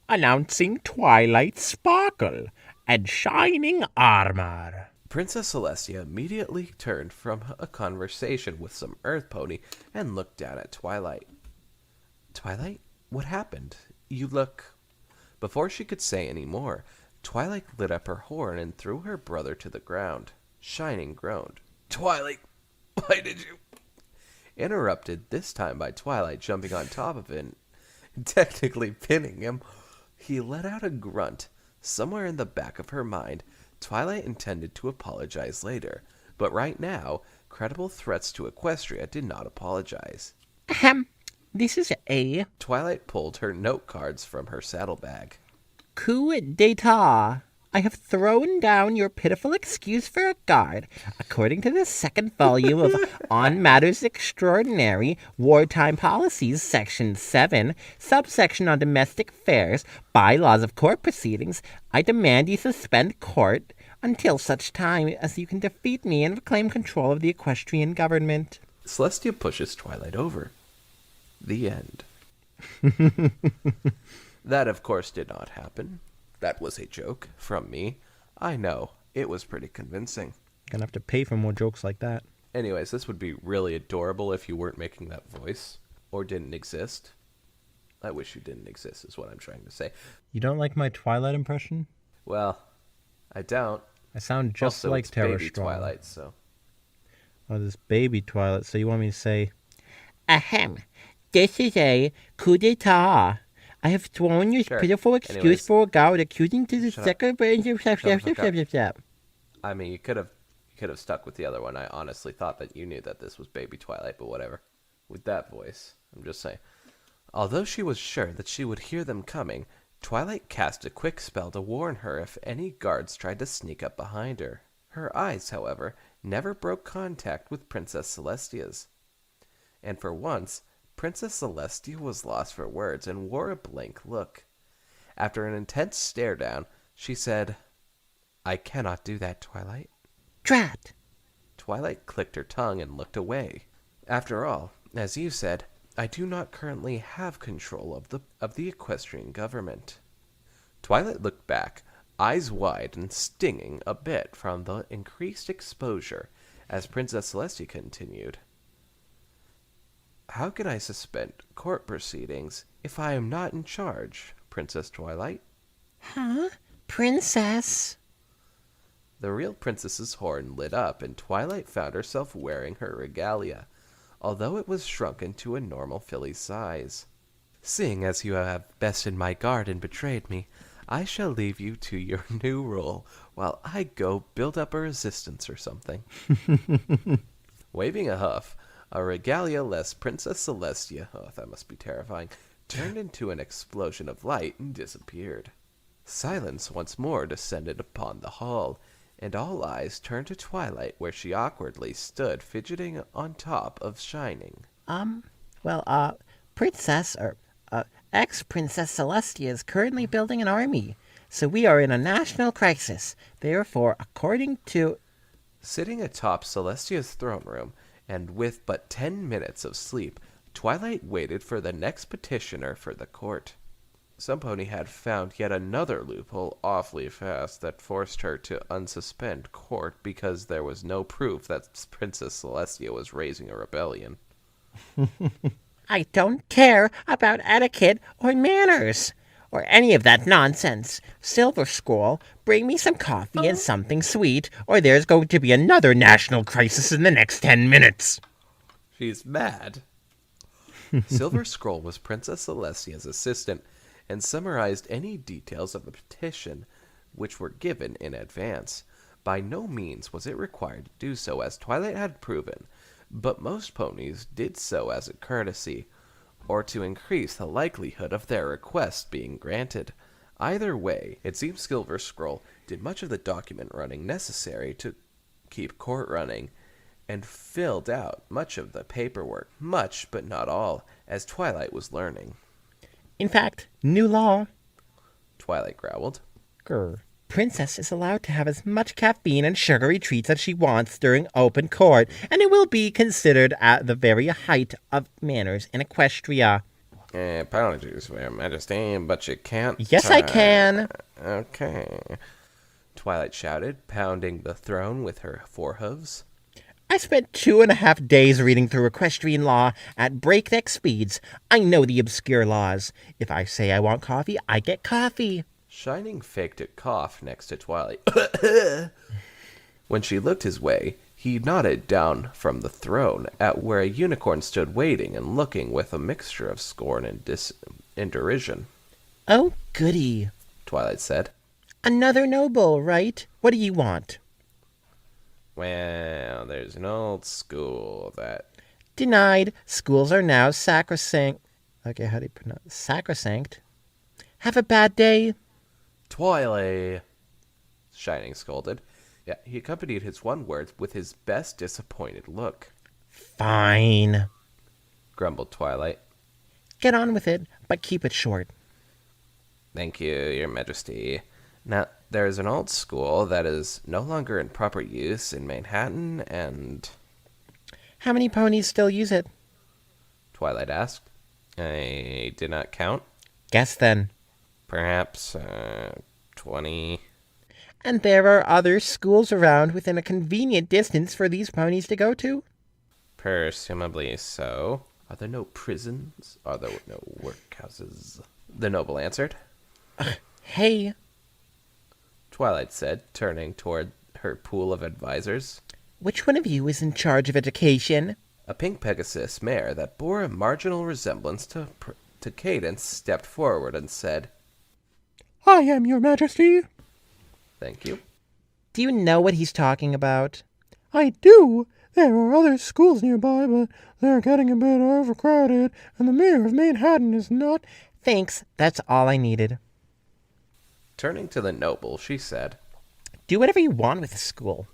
Announcing Twilight Sparkle and Shining Armor. Princess Celestia immediately turned from a conversation with some earth pony and looked down at Twilight. "Twilight, what happened? You look—" Before she could say any more, Twilight lit up her horn and threw her brother to the ground. Shining groaned. "Twilight, why did you—" Interrupted, this time by Twilight jumping on top of him and technically pinning him. He let out a grunt. Somewhere in the back of her mind, Twilight intended to apologize later, but right now, credible threats to Equestria did not apologize. This is a Twilight pulled her note cards from her saddlebag. coup d'etat. I have thrown down your pitiful excuse for a guard. According to the second volume of On Matters Extraordinary, Wartime Policies, Section 7, subsection on Domestic Affairs, Bylaws of Court Proceedings, I demand you suspend court until such time as you can defeat me and reclaim control of the equestrian government. Celestia pushes Twilight over. The end. That, of course, did not happen. That was a joke from me. I know. It was pretty convincing. Gonna have to pay for more jokes like that. Anyways, this would be really adorable if you weren't making that voice or didn't exist. I wish you didn't exist is what I'm trying to say. You don't like my Twilight impression? Well, I don't. I sound just also, like it's Terra baby Strong. Twilight, so Oh, this baby Twilight. So you want me to say, ahem, this is a coup d'etat. I have thrown your Sure. pitiful excuse Anyways, for a guard accusing to the shut up. second. I mean, you could have stuck with the other one. I honestly thought that you knew that this was Baby Twilight, but whatever. With that voice, I'm just saying. Although she was sure that she would hear them coming, Twilight cast a quick spell to warn her if any guards tried to sneak up behind her. Her eyes, however, never broke contact with Princess Celestia's. And for once, Princess Celestia was lost for words and wore a blank look. After an intense stare down, she said, "I cannot do that, Twilight." Drat! Twilight clicked her tongue and looked away. After all, as you said, I do not currently have control of the equestrian government. Twilight looked back, eyes wide and stinging a bit from the increased exposure, as Princess Celestia continued. How can I suspend court proceedings if I am not in charge, Princess Twilight? Huh? Princess? The real princess's horn lit up, and Twilight found herself wearing her regalia, although it was shrunken to a normal filly's size. Seeing as you have bested my guard and betrayed me, I shall leave you to your new role while I go build up a resistance or something. Waving a huff, a regalia-less Princess Celestia, oh, that must be terrifying, turned into an explosion of light and disappeared. Silence once more descended upon the hall, and all eyes turned to Twilight, where she awkwardly stood fidgeting on top of Shining. Princess, ex-Princess Celestia is currently building an army, so we are in a national crisis. Therefore, according to... Sitting atop Celestia's throne room, and with but 10 minutes of sleep, Twilight waited for the next petitioner for the court. Some pony had found yet another loophole awfully fast that forced her to unsuspend court because there was no proof that Princess Celestia was raising a rebellion. I don't care about etiquette or manners, or any of that nonsense. Silver Scroll, bring me some coffee and something sweet, or there's going to be another national crisis in the next 10 minutes. She's mad. Silver Scroll was Princess Celestia's assistant and summarized any details of the petition which were given in advance. By no means was it required to do so, as Twilight had proven, but most ponies did so as a courtesy, or to increase the likelihood of their request being granted. Either way, it seems Silver Scroll did much of the document running necessary to keep court running, and filled out much of the paperwork, much but not all, as Twilight was learning. In fact, new law. Twilight growled. Grr. Princess is allowed to have as much caffeine and sugary treats as she wants during open court, and it will be considered at the very height of manners in Equestria. Apologies, Your Majesty, but you can't... Yes, I can. Okay. Twilight shouted, pounding the throne with her forehooves. I spent 2.5 days reading through equestrian law at breakneck speeds. I know the obscure laws. If I say I want coffee, I get coffee. Shining faked a cough next to Twilight. When she looked his way, he nodded down from the throne at where a unicorn stood waiting and looking with a mixture of scorn and derision. Oh, goody, Twilight said. Another noble, right? What do you want? Well, there's an old school that... Denied. Schools are now sacrosanct. Okay, how do you pronounce sacrosanct? Have a bad day. Twily, Shining scolded. Yeah, he accompanied his one word with his best disappointed look. Fine, Grumbled Twilight. get on with it, but keep it short. Thank you, Your Majesty. Now, there is an old school that is no longer in proper use in Manhattan, and... How many ponies still use it? Twilight asked. I did not count. Guess then. Perhaps, 20... And there are other schools around within a convenient distance for these ponies to go to? Presumably so. Are there no prisons? Are there no workhouses? The noble answered. Hey, Twilight said, turning toward her pool of advisors. Which one of you is in charge of education? A pink Pegasus mare that bore a marginal resemblance to Cadence stepped forward and said, I am, your majesty. "Thank you." Do you know what he's talking about? I do. There are other schools nearby, but they're getting a bit overcrowded, and the mayor of Manhattan is not... Thanks, that's all I needed. Turning to the noble, she said, Do whatever you want with the school.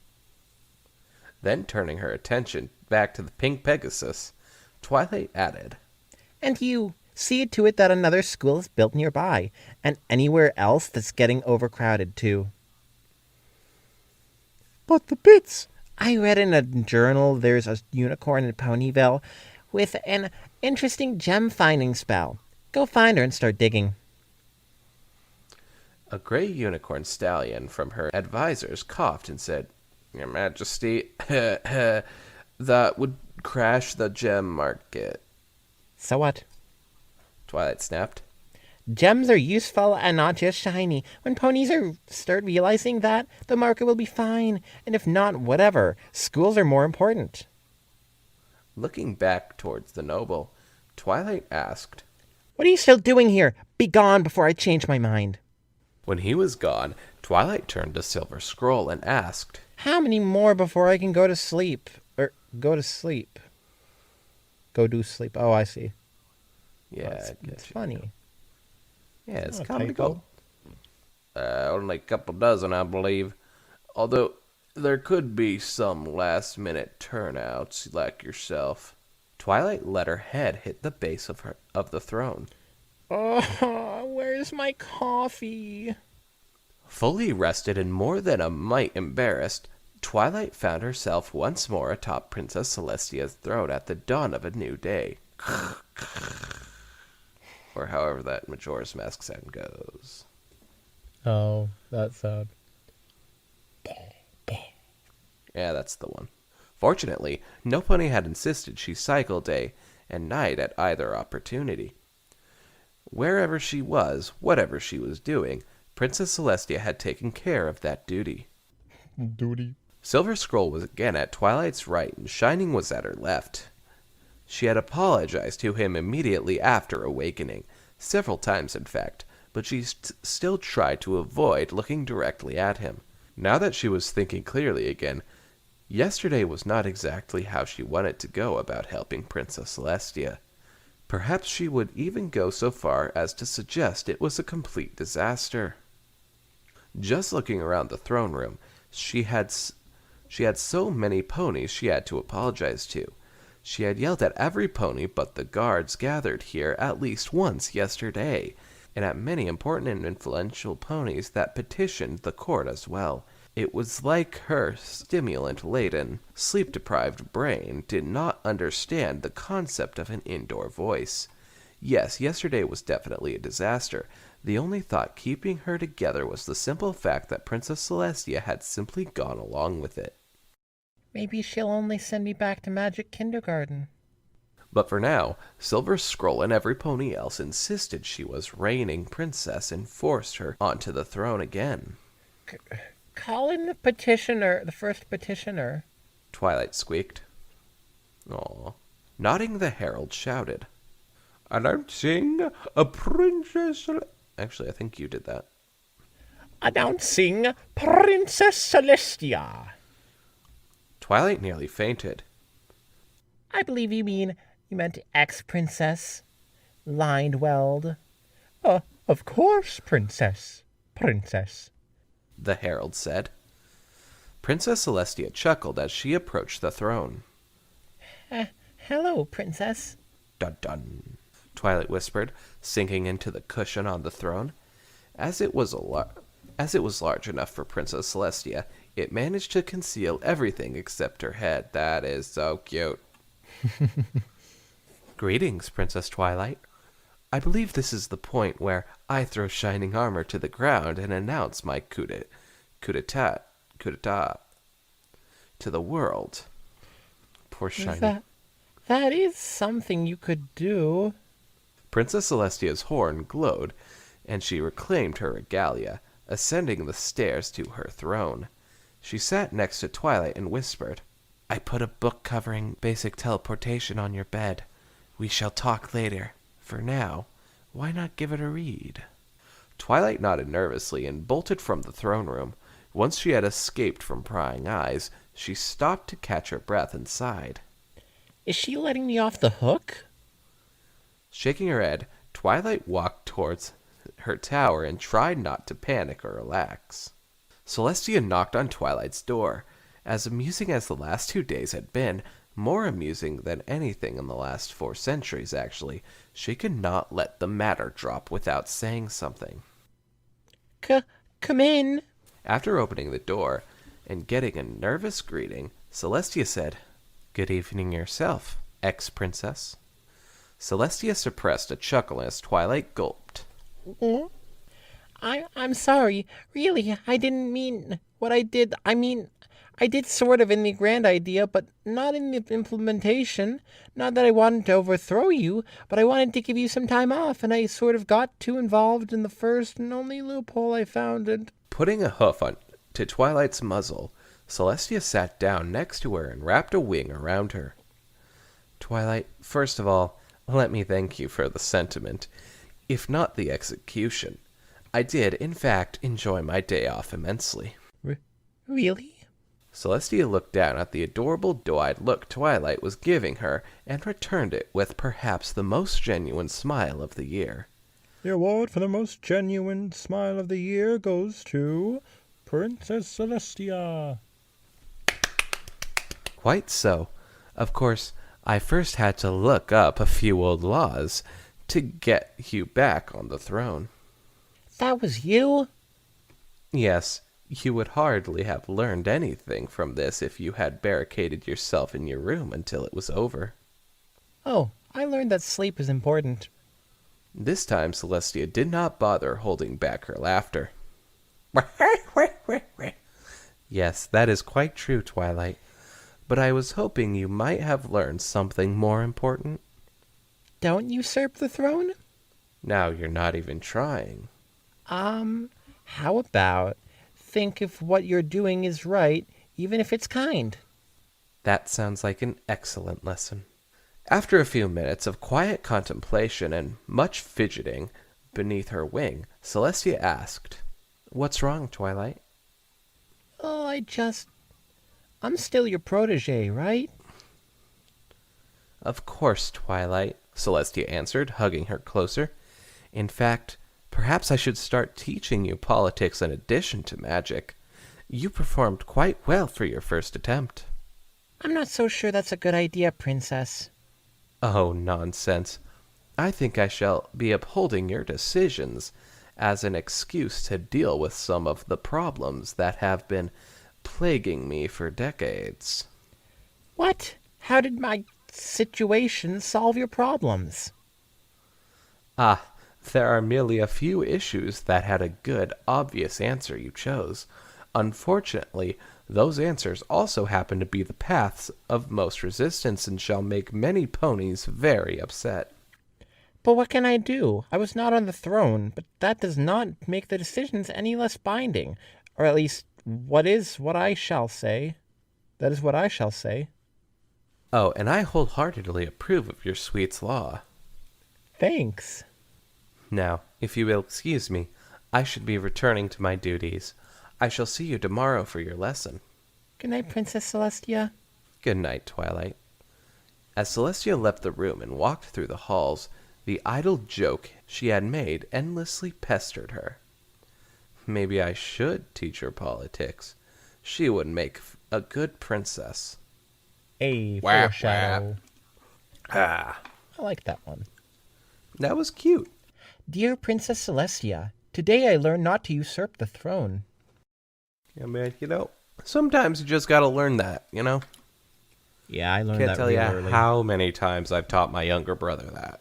then turning her attention back to the pink Pegasus, Twilight added, And you, see to it that another school is built nearby, and anywhere else that's getting overcrowded too. But the bits... I read in a journal there's a unicorn in Ponyville with an interesting gem-finding spell. Go find her and start digging. A gray unicorn stallion from her advisors coughed and said, "Your Majesty, that would crash the gem market." So what? Twilight snapped. Gems are useful and not just shiny. When ponies start realizing that, the market will be fine. And if not, whatever. Schools are more important. Looking back towards the noble, Twilight asked. What are you still doing here? Be gone before I change my mind. When he was gone, Twilight turned to Silver Scroll and asked, How many more before I can go to sleep? Go to sleep. Go do sleep. Oh, I see. "Yeah, It's funny. Yeah, it's not a comical. typo. Only a couple dozen, I believe. Although there could be some last-minute turnouts like yourself." Twilight let her head hit the base of the throne. Oh, where's my coffee? Fully rested and more than a mite embarrassed, Twilight found herself once more atop Princess Celestia's throne at the dawn of a new day. Or however that Majora's Mask sound goes. Oh, that sound. Yeah, that's the one. Fortunately, no pony had insisted she cycle day and night at either opportunity. Wherever she was, whatever she was doing, Princess Celestia had taken care of that duty. Silver Scroll was again at Twilight's right and Shining was at her left. She had apologized to him immediately after awakening, several times in fact, but she still tried to avoid looking directly at him. Now that she was thinking clearly again, yesterday was not exactly how she wanted to go about helping Princess Celestia. Perhaps she would even go so far as to suggest it was a complete disaster. Just looking around the throne room, she had so many ponies she had to apologize to. She had yelled at every pony but the guards gathered here at least once yesterday, and at many important and influential ponies that petitioned the court as well. It was like her stimulant-laden, sleep-deprived brain did not understand the concept of an indoor voice. Yes, yesterday was definitely a disaster. The only thought keeping her together was the simple fact that Princess Celestia had simply gone along with it. Maybe she'll only send me back to Magic Kindergarten. But for now, Silver Scroll and every pony else insisted she was reigning princess and forced her onto the throne again. Call in the first petitioner. Twilight squeaked. Aw. Nodding, the herald shouted, "Announcing a princess..." Actually, I think you did that. Announcing Princess Celestia. Twilight nearly fainted. I believe you meant ex-princess. Lined-weld. Of course, princess. The herald said. Princess Celestia chuckled as she approached the throne. Hello, princess. Dun dun, Twilight whispered, sinking into the cushion on the throne. As it was large enough for Princess Celestia, it managed to conceal everything except her head. That is so cute. Greetings, Princess Twilight. I believe this is the point where I throw shining armor to the ground and announce my coup d'etat to the world. Poor Shining. That is something you could do. Princess Celestia's horn glowed, and she reclaimed her regalia, ascending the stairs to her throne. She sat next to Twilight and whispered, I put a book covering basic teleportation on your bed. We shall talk later. For now, why not give it a read? Twilight nodded nervously and bolted from the throne room. Once she had escaped from prying eyes, she stopped to catch her breath and sighed. Is she letting me off the hook? Shaking her head, Twilight walked towards her tower and tried not to panic or relax. Celestia knocked on Twilight's door. As amusing as the last 2 days had been, more amusing than anything in the last 4 centuries, actually, she could not let the matter drop without saying something. Come in. After opening the door and getting a nervous greeting, Celestia said, "Good evening yourself, ex-princess." Celestia suppressed a chuckle as Twilight gulped. I'm sorry. Really, I didn't mean what I did. I mean, I did sort of in the grand idea, but not in the implementation. Not that I wanted to overthrow you, but I wanted to give you some time off, and I sort of got too involved in the first and only loophole I found, and... Putting a hoof on to Twilight's muzzle, Celestia sat down next to her and wrapped a wing around her. Twilight, first of all, let me thank you for the sentiment, if not the execution. I did, in fact, enjoy my day off immensely. Really? Celestia looked down at the adorable doe-eyed look Twilight was giving her and returned it with perhaps the most genuine smile of the year. The award for the most genuine smile of the year goes to Princess Celestia. Quite so. Of course, I first had to look up a few old laws to get you back on the throne. That was you? Yes, you would hardly have learned anything from this if you had barricaded yourself in your room until it was over. Oh, I learned that sleep is important. This time Celestia did not bother holding back her laughter. Yes, that is quite true, Twilight. But I was hoping you might have learned something more important. Don't usurp the throne? Now you're not even trying. How about think if what you're doing is right, even if it's kind? That sounds like an excellent lesson. After a few minutes of quiet contemplation and much fidgeting beneath her wing, Celestia asked, "What's wrong, Twilight?" Oh, I'm still your protege, right? Of course, Twilight, Celestia answered, hugging her closer. In fact, perhaps I should start teaching you politics in addition to magic. You performed quite well for your first attempt. I'm not so sure that's a good idea, Princess. Oh, nonsense. I think I shall be upholding your decisions as an excuse to deal with some of the problems that have been plaguing me for decades. What? How did my situation solve your problems? Ah, there are merely a few issues that had a good, obvious answer you chose. Unfortunately, those answers also happen to be the paths of most resistance and shall make many ponies very upset. But what can I do? I was not on the throne, but that does not make the decisions any less binding. Or at least, what I shall say. That is what I shall say. Oh, and I wholeheartedly approve of your sweet's law. Thanks. Now, if you will excuse me, I should be returning to my duties. I shall see you tomorrow for your lesson. Good night, Princess Celestia. Good night, Twilight. As Celestia left the room and walked through the halls, the idle joke she had made endlessly pestered her. Maybe I should teach her politics. She would make a good princess. A Wah, foreshadow. Ah, I like that one. that was cute. Dear Princess Celestia, today I learned not to usurp the throne. Yeah, man, sometimes you just gotta learn that, Yeah, I learned Can't that tell real you early. how many times I've taught my younger brother that.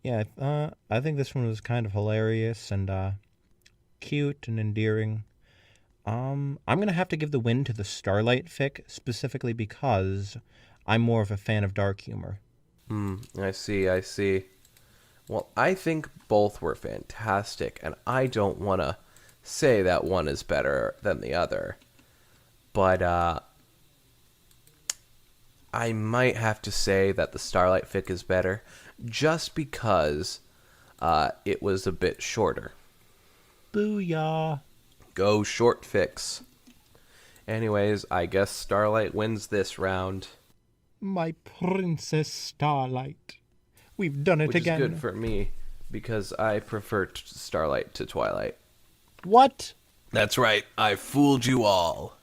Yeah, I think this one was kind of hilarious and cute and endearing. I'm gonna have to give the win to the Starlight fic, specifically because I'm more of a fan of dark humor. I see. Well, I think both were fantastic, and I don't want to say that one is better than the other. But I might have to say that the Starlight fic is better, just because it was a bit shorter. Booyah. Go short fics. Anyways, I guess Starlight wins this round. My Princess Starlight. We've done it Which again. is good for me, because I prefer Starlight to Twilight. What? That's right, I fooled you all.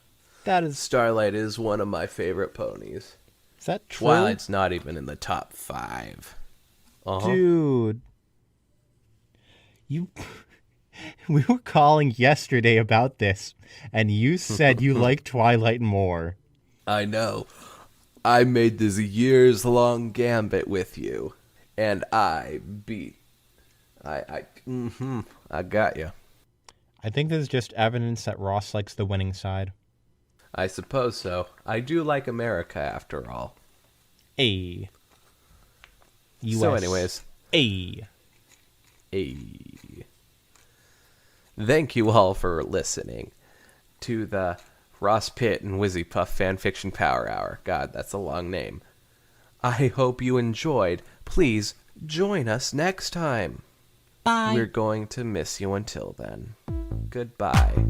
That is... Starlight is one of my favorite ponies. Is that true? Twilight's not even in the top 5. Dude. You... We were calling yesterday about this, and you said you like Twilight more. I know. I made this years-long gambit with you, and I beat. I got you. I think this is just evidence that Ross likes the winning side. I suppose so. I do like America, after all. A. US. So anyways. A. Thank you all for listening to the Ross Pitt and Wizzy Puff Fanfiction Power Hour. God, that's a long name. I hope you enjoyed. Please join us next time. Bye. We're going to miss you until then. Goodbye.